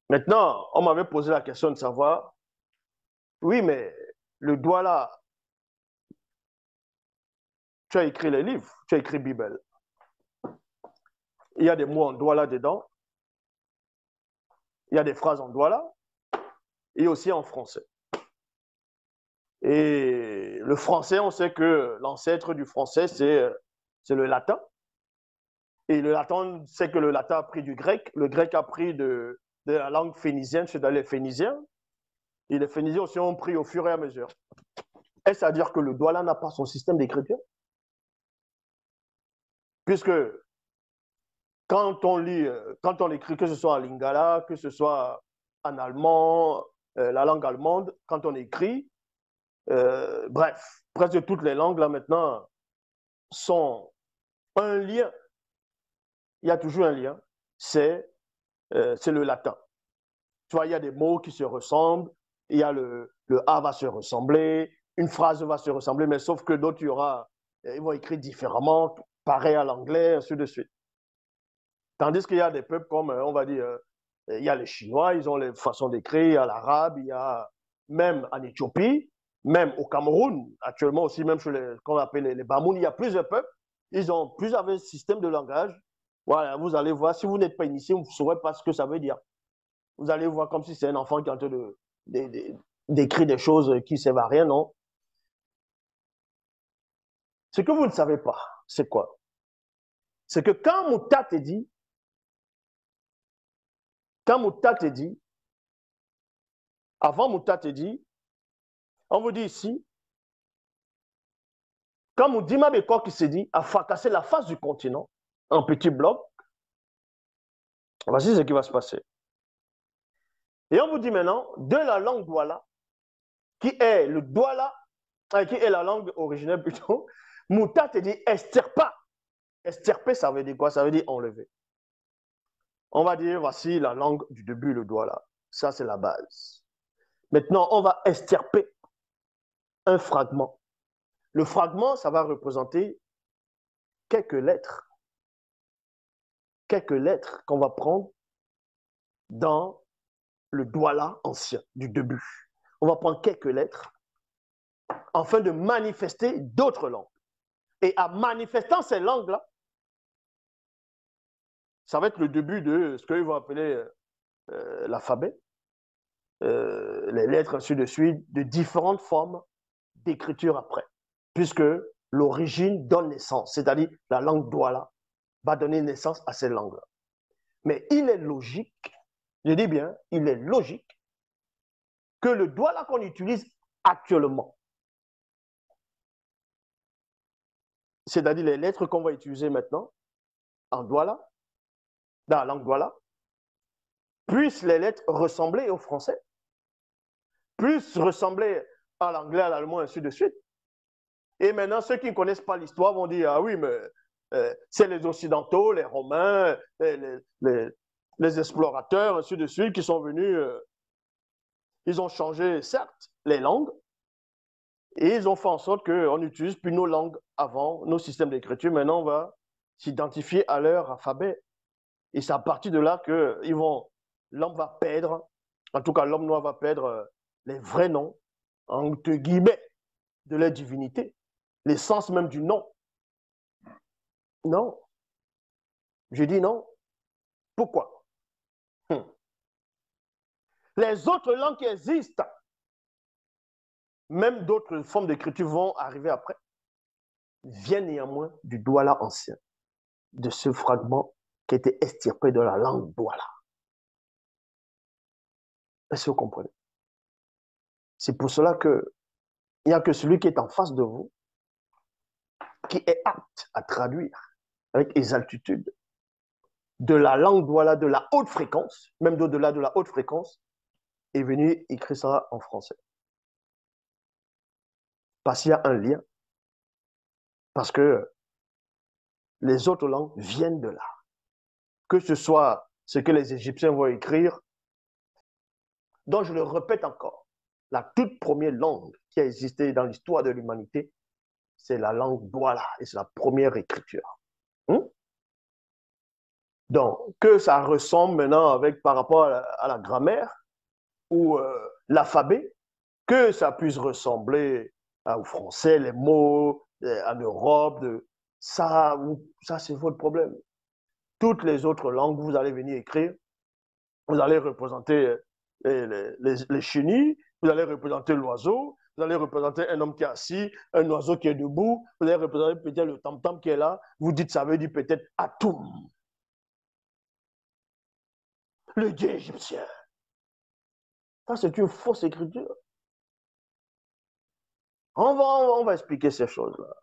Maintenant, on m'avait posé la question de savoir, oui, mais le Douala, tu as écrit les livres, tu as écrit Bible. Il y a des mots en Douala dedans, il y a des phrases en Douala et aussi en français. Et le français, on sait que l'ancêtre du français, c'est le latin. Et le latin, c'est que le latin a pris du grec, le grec a pris de la langue phénicienne, c'est-à-dire les Phéniciens, et les Phéniciens aussi ont pris au fur et à mesure. Est-ce à dire que le Douala n'a pas son système d'écriture? Puisque quand on écrit, que ce soit en lingala, que ce soit en allemand, la langue allemande, quand on écrit, bref, presque toutes les langues là maintenant sont un lien. Il y a toujours un lien. C'est le latin. Tu vois, il y a des mots qui se ressemblent. Il y a le A va se ressembler, une phrase va se ressembler, mais sauf que d'autres, ils vont écrire différemment, pareil à l'anglais, ainsi de suite. Tandis qu'il y a des peuples comme, on va dire, il y a les Chinois, ils ont les façons d'écrire, il y a l'arabe, il y a même en Éthiopie, même au Cameroun, actuellement aussi, même chez les, qu'on appelle les Bamoun, il y a plusieurs peuples, ils ont plusieurs systèmes de langage. Voilà, vous allez voir, si vous n'êtes pas initié, vous ne saurez pas ce que ça veut dire. Vous allez voir comme si c'est un enfant qui est en train d'écrire des choses qui ne servent à rien, non? Ce que vous ne savez pas, c'est quoi? C'est que quand Mouta te dit, avant Mouta te dit, on vous dit ici, quand Moudima Bekor qui se dit a fracassé la face du continent en petits blocs, voici ce qui va se passer. Et on vous dit maintenant, de la langue Douala, qui est le Douala, qui est la langue originelle plutôt, Mouta te dit estirpa. Estirper, ça veut dire quoi? Ça veut dire enlever. On va dire, voici la langue du début, le Douala. Ça, c'est la base. Maintenant, on va estirper un fragment. Le fragment, ça va représenter quelques lettres. Quelques lettres qu'on va prendre dans le Douala ancien du début. On va prendre quelques lettres afin de manifester d'autres langues. Et en manifestant ces langues-là, ça va être le début de ce qu'ils vont appeler l'alphabet, les lettres, ainsi de suite, de différentes formes d'écriture après. Puisque l'origine donne naissance, c'est-à-dire la langue Douala va donner naissance à ces langues-là. Mais il est logique, je dis bien, il est logique que le Douala qu'on utilise actuellement, c'est-à-dire les lettres qu'on va utiliser maintenant en Douala, dans la langue Douala, puissent les lettres ressembler au français, puissent ressembler à l'anglais, à l'allemand, ainsi de suite. Et maintenant, ceux qui ne connaissent pas l'histoire vont dire, ah oui, mais c'est les Occidentaux, les Romains, les explorateurs, ainsi de suite, qui sont venus, ils ont changé, certes, les langues, et ils ont fait en sorte qu'on n'utilise plus nos langues avant, nos systèmes d'écriture. Maintenant, on va s'identifier à leur alphabet. Et c'est à partir de là que l'homme va perdre, en tout cas l'homme noir va perdre les vrais noms, entre guillemets, de leur divinité, l'essence même du nom. Non, je dis non. Pourquoi? Les autres langues qui existent, même d'autres formes d'écriture vont arriver après, viennent néanmoins du Douala ancien, de ce fragment qui a été extirpé de la langue Douala. Est-ce que vous comprenez? C'est pour cela qu'il n'y a que celui qui est en face de vous qui est apte à traduire avec exactitude de la langue Douala de la haute fréquence, même d'au-delà de la haute fréquence, est venu écrire ça en français. Parce qu'il y a un lien. Parce que les autres langues viennent de là. Que ce soit ce que les Égyptiens vont écrire, donc je le répète encore, la toute première langue qui a existé dans l'histoire de l'humanité, c'est la langue Douala et c'est la première écriture. Donc, que ça ressemble maintenant avec, par rapport à la grammaire ou l'alphabet, que ça puisse ressembler au français, les mots en Europe, ça, ça c'est votre problème. Toutes les autres langues, vous allez venir écrire, vous allez représenter les chenilles, vous allez représenter l'oiseau, vous allez représenter un homme qui est assis, un oiseau qui est debout, vous allez représenter peut-être le tam-tam qui est là, vous dites ça veut dire peut-être Atum, le dieu égyptien. Ça, c'est une fausse écriture. On va expliquer ces choses-là.